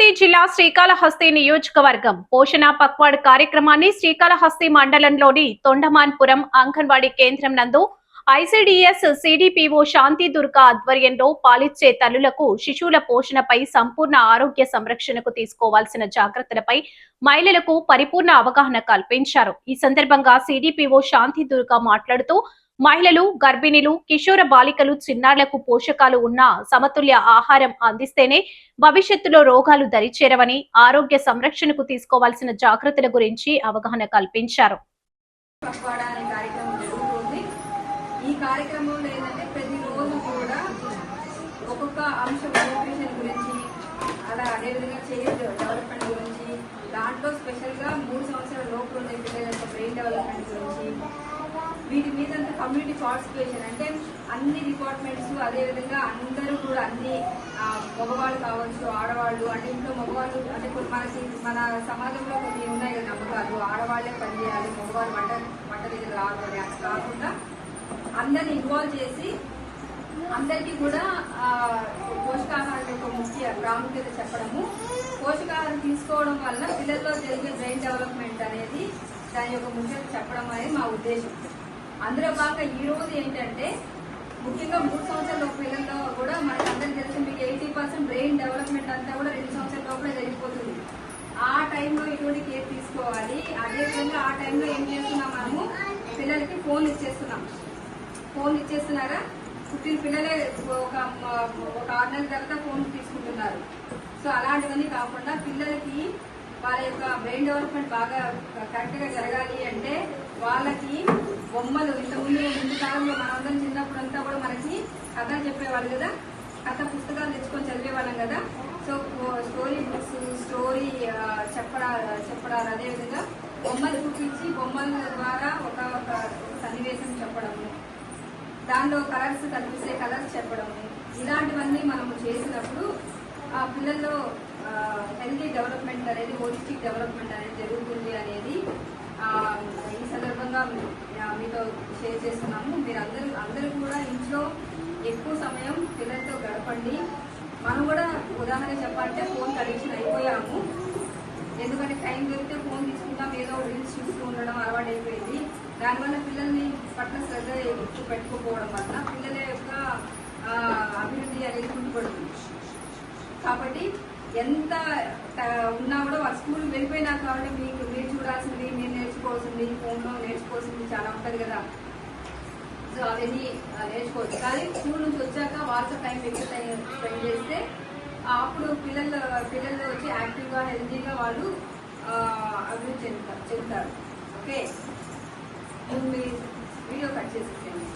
రంగారెడ్డి జిల్లా శ్రీకాళహస్తి నియోజకవర్గం పోషణ పక్వాడ్ కార్యక్రమాన్ని శ్రీకాళహస్తి మండలంలోని తొండమాన్పురం అంగన్వాడీ కేంద్రం నందు ఐసిడిఎస్ సిడిపిఓ శాంతి దుర్గా ఆధ్వర్యంలో పాలిచ్చే తల్లులకు శిశువుల పోషణపై సంపూర్ణ ఆరోగ్య సంరక్షణకు తీసుకోవాల్సిన జాగ్రత్తలపై మహిళలకు పరిపూర్ణ అవగాహన కల్పించారు. ఈ సందర్భంగా సిడిపిఓ శాంతి దుర్గా మాట్లాడుతూ మహిళలు, గర్భిణీలు, కిషోర బాలికలు, చిన్నారులకు పోషకాలు ఉన్న సమతుల్య ఆహారం అందిస్తేనే భవిష్యత్తులో రోగాలు దరిచేరవని, ఆరోగ్య సంరక్షణకు తీసుకోవాల్సిన జాగ్రత్తల గురించి అవగాహన కల్పించారు. ఈ కార్యక్రమంలో ఏంటంటే ప్రతిరోజు కూడా ఒక్కొక్క అంశం న్యూట్రిషన్ గురించి, అదేవిధంగా చైల్డ్ డెవలప్మెంట్ గురించి, దాంట్లో స్పెషల్గా 3 సంవత్సరాల లోపు ఉండే పిల్లల యొక్క బ్రెయిన్ డెవలప్మెంట్ గురించి, వీటి మీద కమ్యూనిటీ పార్టిసిపేషన్ అంటే అన్ని డిపార్ట్మెంట్స్, అదేవిధంగా అందరూ కూడా అన్ని మగవాళ్ళు కావచ్చు, ఆడవాళ్ళు అంటే ఇంట్లో మగవాళ్ళు అంటే మనకి మన సమాజంలో కొన్ని ఉన్నాయి కదా నమ్మకాలు, ఆడవాళ్లే పనిచేయాలి, మగవాళ్ళు వంట దగ్గర రాదు అని అది కాకుండా అందరిని ఇన్వాల్వ్ చేసి అందరికీ కూడా పోషకాహారం యొక్క ముఖ్య ప్రాముఖ్యత చెప్పడము, పోషకాహారం తీసుకోవడం వల్ల పిల్లల్లో జరిగే బ్రెయిన్ డెవలప్మెంట్ అనేది దాని యొక్క ముఖ్యత చెప్పడం అనేది మా ఉద్దేశం. అందులో భాగంగా ఈ రోజు ఏంటంటే ముఖ్యంగా 3 సంవత్సరాల పిల్లల్లో కూడా మనకి అందరికి తెలిసి మీకు 80% బ్రెయిన్ డెవలప్మెంట్ అంతా కూడా 2 సంవత్సరాల లోపలే జరిగిపోతుంది. ఆ టైంలో ఎటువంటి కేర్ తీసుకోవాలి. అదేవిధంగా ఆ టైంలో ఏం చేస్తున్నాం, మనము పిల్లలకి ఫోన్లు ఇచ్చేస్తున్నారా, పుట్టిన పిల్లలే ఒక 6 నెలల తర్వాత ఫోన్ తీసుకుంటున్నారు. సో అలాంటివన్నీ కాకుండా పిల్లలకి వాళ్ళ యొక్క బ్రెయిన్ డెవలప్మెంట్ బాగా కరెక్ట్ గా జరగాలి అంటే వాళ్ళకి బొమ్మలు ముందు కాలంలో మనందరం చిన్నప్పుడంతా కూడా మనకి కథలు చెప్పేవాళ్ళు కదా, కథ పుస్తకాలు తెచ్చుకొని చదివేవాళ్ళం కదా. సో స్టోరీ బుక్స్, స్టోరీ చెప్పడాలు, అదేవిధంగా బొమ్మలు చూపించి బొమ్మల ద్వారా ఒక సన్నివేశం చెప్పడము, దానిలో కలర్స్ కనిపిస్తే కలర్స్ చెప్పడము, ఇలాంటివన్నీ మనము చేసినప్పుడు ఆ పిల్లల్లో హెల్తీ డెవలప్మెంట్ అనేది, హోలిస్టిక్ డెవలప్మెంట్ అనేది జరుగుతుంది అనేది ఈ సందర్భంగా మీతో షేర్ చేస్తున్నాము. మీరు అందరూ కూడా ఇంట్లో ఎక్కువ సమయం పిల్లలతో గడపండి. మనం కూడా ఉదాహరణ చెప్పాలంటే ఫోన్ అడిక్షన్ అయిపోయాము. ఎందుకంటే టైం దొరికితే ఫోన్ తీసుకుంటాం, ఏదో రీల్స్ చూస్తూ ఉండడం అలవాటు అయిపోయింది. దానివల్ల పిల్లల్ని పట్ల శ్రద్ధ ఎక్కువ పెట్టుకోకపోవడం వల్ల పిల్లల యొక్క అభివృద్ధి అనేది కుంటుపడుతుంది. కాబట్టి ఎంత ఉన్నా కూడా వాళ్ళ స్కూల్ వెళ్ళిపోయినా కాబట్టి మీరు చూడాల్సింది, మీరు నేర్చుకోవాల్సింది, ఫోన్లో నేర్చుకోవాల్సింది చాలా ఉంటుంది కదా. సో అవన్నీ నేర్చుకోవచ్చు. కానీ స్కూల్ నుంచి వచ్చాక వాళ్ళతో టైం ఎక్కువ స్పెండ్ చేస్తే అప్పుడు పిల్లలు వచ్చి యాక్టివ్గా, హెల్తీగా వాళ్ళు అభివృద్ధి చెందుతారు. ఓకే, మీరు వీడియో కట్ చేసేసేయండి.